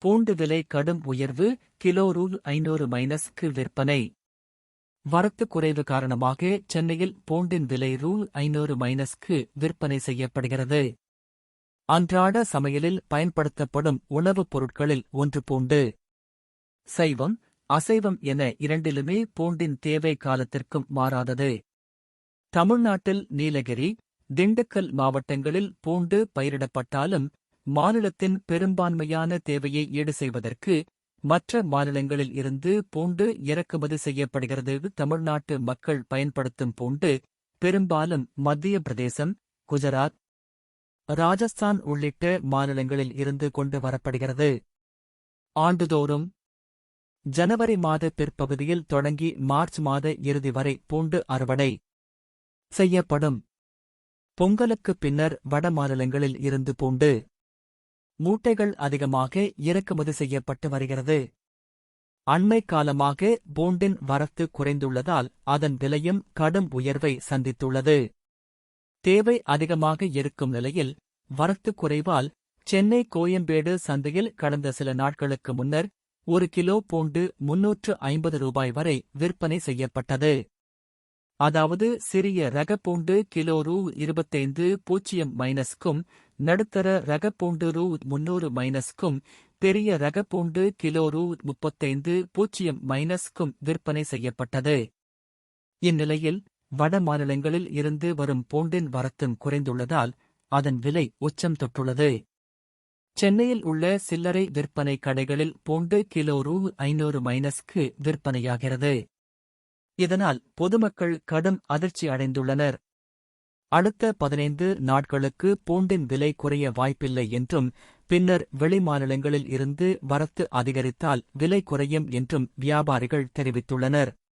பூண்டு விலை கடும் உயர்வு, கிலோ ரூ.500 விற்பனை. வரத்து குறைவு காரணமாக சென்னையில் பூண்டின் விலை ரூ.500 விற்பனை செய்யப்படுகிறது. அன்றாட சமையலில் பயன்படுத்தப்படும் உணவுப் பொருட்களில் ஒன்று பூண்டு. சைவம், அசைவம் என இரண்டிலுமே பூண்டின் தேவை காலத்திற்கும் மாறாதது. தமிழ்நாட்டில் நீலகிரி, திண்டுக்கல் மாவட்டங்களில் பூண்டு பயிரிடப்பட்டாலும் மாநிலத்தின் பெரும்பான்மையான தேவையை ஈடு செய்வதற்கு மற்ற மாநிலங்களில் இருந்து பூண்டு இறக்குமதி செய்யப்படுகிறது. தமிழ்நாட்டு மக்கள் பயன்படுத்தும் பூண்டு பெரும்பாலும் மத்திய பிரதேசம், குஜராத், ராஜஸ்தான் உள்ளிட்ட மாநிலங்களில் இருந்து கொண்டு வரப்படுகிறது. ஆண்டுதோறும் ஜனவரி மாத பிற்பகுதியில் தொடங்கி மார்ச் மாத இறுதி வரை பூண்டு அறுவடை செய்யப்படும். பொங்கலுக்குப் பின்னர் வட மாநிலங்களில் இருந்து பூண்டு மூட்டைகள் அதிகமாக இறக்குமதி செய்யப்பட்டு வருகிறது. அண்மைக் காலமாக பூண்டின் வரத்து குறைந்துள்ளதால் அதன் விலையும் கடும் உயர்வை சந்தித்துள்ளது. தேவை அதிகமாக இருக்கும் நிலையில் வரத்து குறைவால் சென்னை கோயம்பேடு சந்தையில் கடந்த சில நாட்களுக்கு முன்னர் 1 கிலோ பூண்டு ரூ.350 வரை விற்பனை செய்யப்பட்டது. அதாவது சிறிய ரக பூண்டு கிலோ ரூ.25.0 நடுத்தர ரக பூண்டு ரூ.300 பெரிய ரக பூண்டு கிலோ ரூ.35.0 விற்பனை செய்யப்பட்டது. இந்நிலையில் வட மாநிலங்களில் இருந்து வரும் பூண்டின் வரத்தும் குறைந்துள்ளதால் அதன் விலை உச்சம் தொட்டுள்ளது. சென்னையில் உள்ள சில்லறை விற்பனை கடைகளில் பூண்டு கிலோ ரூ.500 விற்பனையாகிறது. இதனால் பொதுமக்கள் கடும் அதிர்ச்சி அடைந்துள்ளனர். அடுத்த 15 நாட்களுக்கு பூண்டின் விலை குறைய வாய்ப்பில்லை என்றும் பின்னர் வெளிமாநிலங்களில் இருந்து வரத்து அதிகரித்தால் விலை குறையும் என்றும் வியாபாரிகள் தெரிவித்துள்ளனர்.